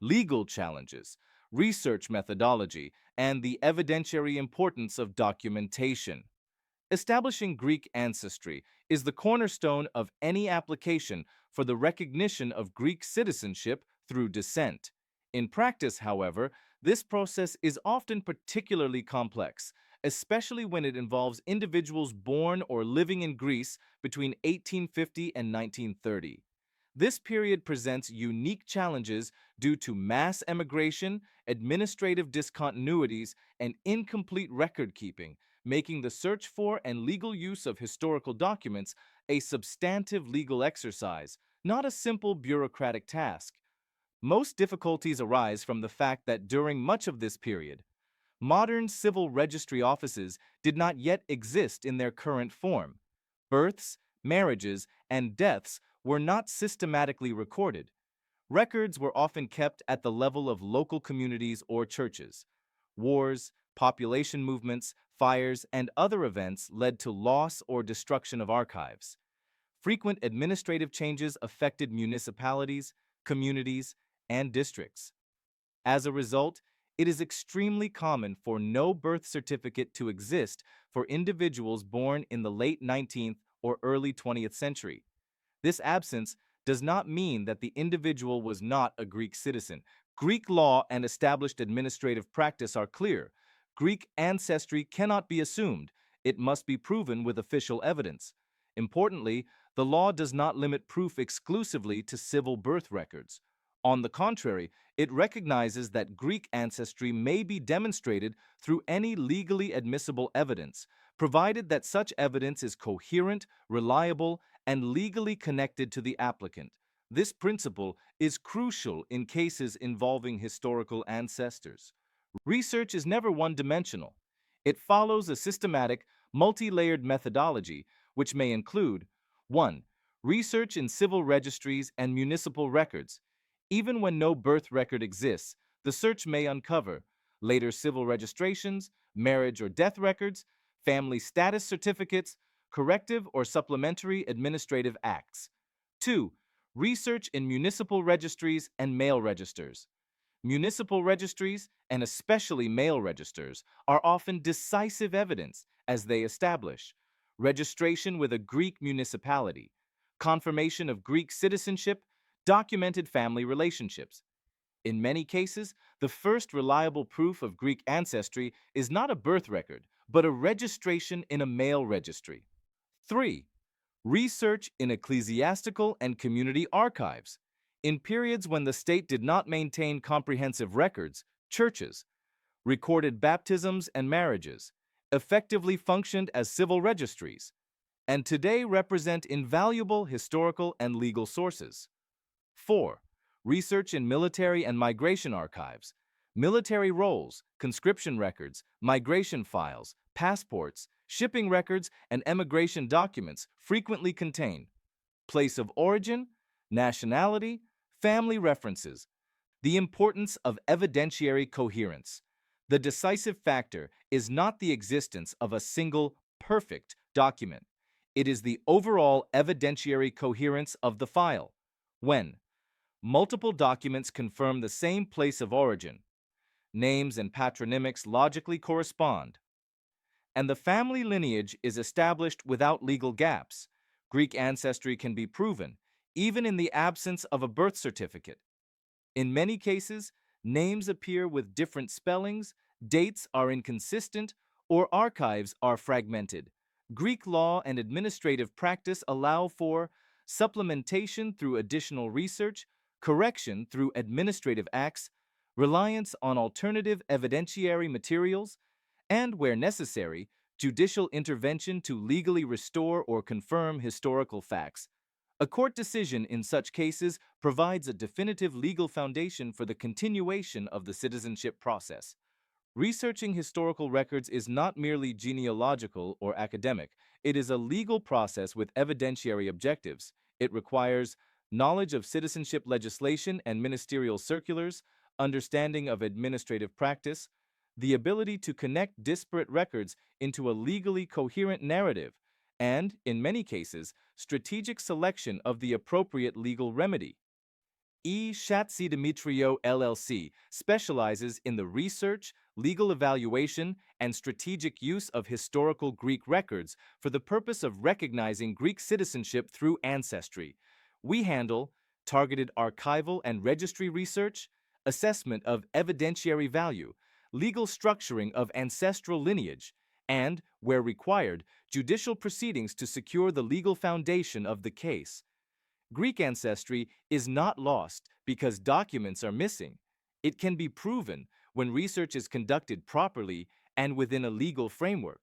legal challenges, research methodology, and the evidentiary importance of documentation. Establishing Greek ancestry is the cornerstone of any application for the recognition of Greek citizenship through descent. In practice, however, this process is often particularly complex, especially when it involves individuals born or living in Greece between 1850 and 1930. This period presents unique challenges due to mass emigration, administrative discontinuities, and incomplete record keeping, making the search for and legal use of historical documents a substantive legal exercise, not a simple bureaucratic task. Most difficulties arise from the fact that during much of this period, modern civil registry offices did not yet exist in their current form. Births, marriages, and deaths were not systematically recorded. Records were often kept at the level of local communities or churches. Wars, population movements, fires, and other events led to loss or destruction of archives. Frequent administrative changes affected municipalities, communities, and districts. As a result, it is extremely common for no birth certificate to exist for individuals born in the late 19th or early 20th century. This absence does not mean that the individual was not a Greek citizen. Greek law and established administrative practice are clear. Greek ancestry cannot be assumed. It must be proven with official evidence. Importantly, the law does not limit proof exclusively to civil birth records. On the contrary, it recognizes that Greek ancestry may be demonstrated through any legally admissible evidence, provided that such evidence is coherent, reliable, and legally connected to the applicant. This principle is crucial in cases involving historical ancestors. Research is never one-dimensional. It follows a systematic, multi-layered methodology, which may include 1. Research in civil registries and municipal records. Even when no birth record exists, the search may uncover later civil registrations, marriage or death records, family status certificates, corrective or supplementary administrative acts. 2. Research in municipal registries and mail registers. Municipal registries, and especially mail registers, are often decisive evidence as they establish registration with a Greek municipality, confirmation of Greek citizenship, documented family relationships. In many cases, the first reliable proof of Greek ancestry is not a birth record, but a registration in a mail registry. 3. Research in ecclesiastical and community archives. In periods when the state did not maintain comprehensive records, churches recorded baptisms and marriages, effectively functioned as civil registries, and today represent invaluable historical and legal sources. 4. Research in military and migration archives. Military rolls, conscription records, migration files, passports, shipping records, and emigration documents frequently contain place of origin, nationality, family references. The importance of evidentiary coherence. The decisive factor is not the existence of a single, perfect document. It is the overall evidentiary coherence of the file. When multiple documents confirm the same place of origin, names and patronymics logically correspond, and the family lineage is established without legal gaps, Greek ancestry can be proven, even in the absence of a birth certificate. In many cases, names appear with different spellings, dates are inconsistent, or archives are fragmented. Greek law and administrative practice allow for supplementation through additional research, correction through administrative acts, reliance on alternative evidentiary materials, and, where necessary, judicial intervention to legally restore or confirm historical facts. A court decision in such cases provides a definitive legal foundation for the continuation of the citizenship process. Researching historical records is not merely genealogical or academic. It is a legal process with evidentiary objectives. It requires knowledge of citizenship legislation and ministerial circulars, understanding of administrative practice, the ability to connect disparate records into a legally coherent narrative, and, in many cases, strategic selection of the appropriate legal remedy. E. Shatsi Demetrio LLC specializes in the research, legal evaluation, and strategic use of historical Greek records for the purpose of recognizing Greek citizenship through Ancestry. We handle targeted archival and registry research, assessment of evidentiary value, legal structuring of ancestral lineage, and, where required, judicial proceedings to secure the legal foundation of the case. Greek ancestry is not lost because documents are missing. It can be proven when research is conducted properly and within a legal framework.